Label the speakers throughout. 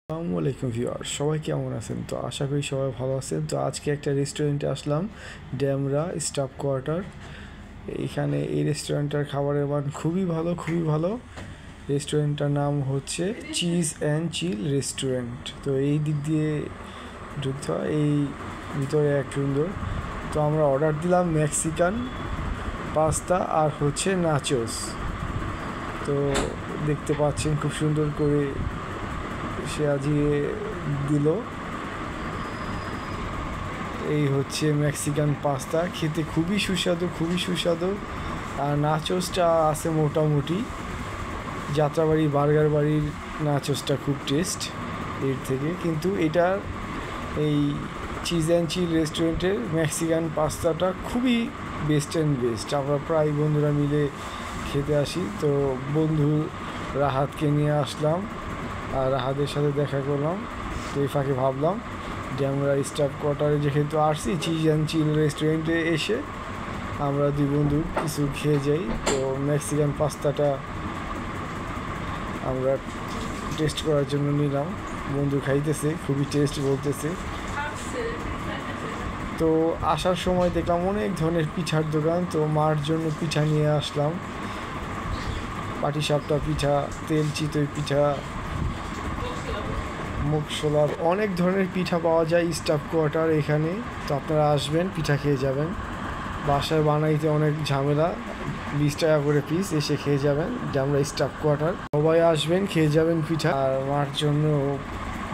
Speaker 1: আসসালামু আলাইকুম ভিউয়ার, সবাই কেমন আছেন? তো আশা করি সবাই ভালো আছেন। তো আজকে একটা রেস্টুরেন্টে আসলাম, ড্যামরা স্টাফ কোয়ার্টার। এইখানে এই রেস্টুরেন্টটার খাবারের মান খুবই ভালো, খুবই ভালো। রেস্টুরেন্টটার নাম হচ্ছে চিজ অ্যান্ড চিল রেস্টুরেন্ট। তো এই দিক দিয়ে ঢুকতে হয়, এই ভিতরে এক সুন্দর। তো আমরা অর্ডার দিলাম মেক্সিকান পাস্তা আর হচ্ছে নাচোস। তো দেখতে পাচ্ছেন খুব সুন্দর করে সে আজিয়ে দিল। এই হচ্ছে মেক্সিকান পাস্তা, খেতে খুবই সুস্বাদু, খুবই সুস্বাদু। আর নাচোসটা আছে মোটামুটি যাত্রাবাড়ি বার্গার বাড়ির নাচোসটা খুব টেস্ট এর থেকে, কিন্তু এটার এই চিজ অ্যান্ড চিল রেস্টুরেন্টের মেক্সিকান পাস্তাটা খুবই বেস্ট অ্যান্ড বেস্ট। আমরা প্রায় বন্ধুরা মিলে খেতে আসি। তো বন্ধু রাহাতকে নিয়ে আসলাম আর রাহাতের সাথে দেখা করলাম। তো এই ফাঁকে ভাবলাম যে আমরা স্টাফ কোয়ার্টারে যেহেতু আসছি, চিজ অ্যান্ড চিল রেস্টুরেন্টে এসে আমরা দুই বন্ধু কিছু খেয়ে যাই। তো মেক্সিকান পাস্তাটা আমরা টেস্ট করার জন্য নিলাম। বন্ধু খাইতেছে, খুবই টেস্ট বলতেছে। তো আসার সময় দেখলাম অনেক ধরনের পিঠার দোকান। তো মার জন্য পিঠা নিয়ে আসলাম, পাটিসাপটা পিঠা, তেল চিতই পিঠা, মুগ শোলার, অনেক ধরনের পিঠা পাওয়া যায় স্টাফ কোয়ার্টার এখানে। তো আপনারা আসবেন, পিঠা খেয়ে যাবেন। বাসায় বানাইতে অনেক ঝামেলা, 20 টাকা করে পিস, এসে খেয়ে যাবেন। যে আমরা স্টাফ কোয়ার্টার, সবাই আসবেন, খেয়ে যাবেন পিঠা। আর মার জন্য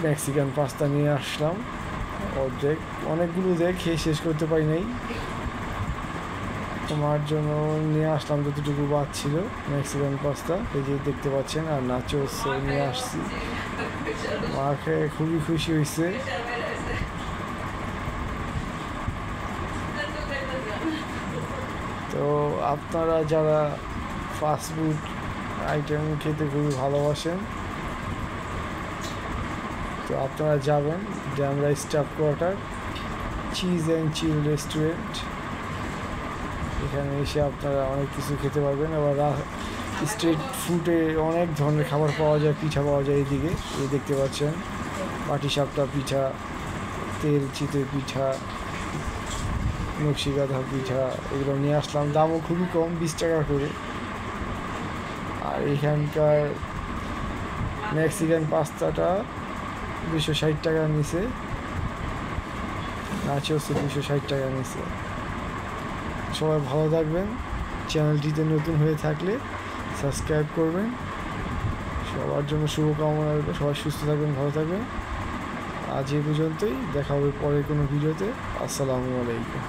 Speaker 1: মেক্সিকান পাস্তা নিয়ে আসলাম অর্ধেক, অনেকগুলো দিয়ে খেয়ে শেষ করতে পারি নাই। মার জন্য নিয়ে আসলাম যতটুকু বাদ ছিল মেক্সিকান পাস্তা, এই যে দেখতে পাচ্ছেন। আর নাচোস নিয়ে আসছি, মা খেয়ে খুবই খুশি হয়েছে। তো আপনারা যারা ফাস্টফুড আইটেম খেতে খুবই ভালোবাসেন, তো আপনারা যাবেন Damra staff quarter cheese and chill restaurant. এখানে এসে আপনারা অনেক কিছু খেতে পারবেন। আবার স্ট্রিট ফুডে অনেক ধরনের খাবার পাওয়া যায়, পিঠা পাওয়া যায় এইদিকে, এই দেখতে পাচ্ছেন। পাটিসাপটা পিঠা, তেল চিতই পিঠা, নকশি গাঁথা পিঠা, এগুলো নিয়ে আসলাম। দামও খুবই কম, 20 টাকা করে। আর এখানকার মেক্সিকান পাস্তাটা 260 টাকা নিছে, নাচোসও 260 টাকা নিছে। সবাই ভালো থাকবেন, চ্যানেলটিতে নতুন হয়ে থাকলে সাবস্ক্রাইব করবেন। সবার জন্য শুভকামনা রইল, সবাই সুস্থ থাকবেন, ভালো থাকবেন। আজ এই পর্যন্তই, দেখা হবে পরের কোনো ভিডিওতে। আসসালামু আলাইকুম।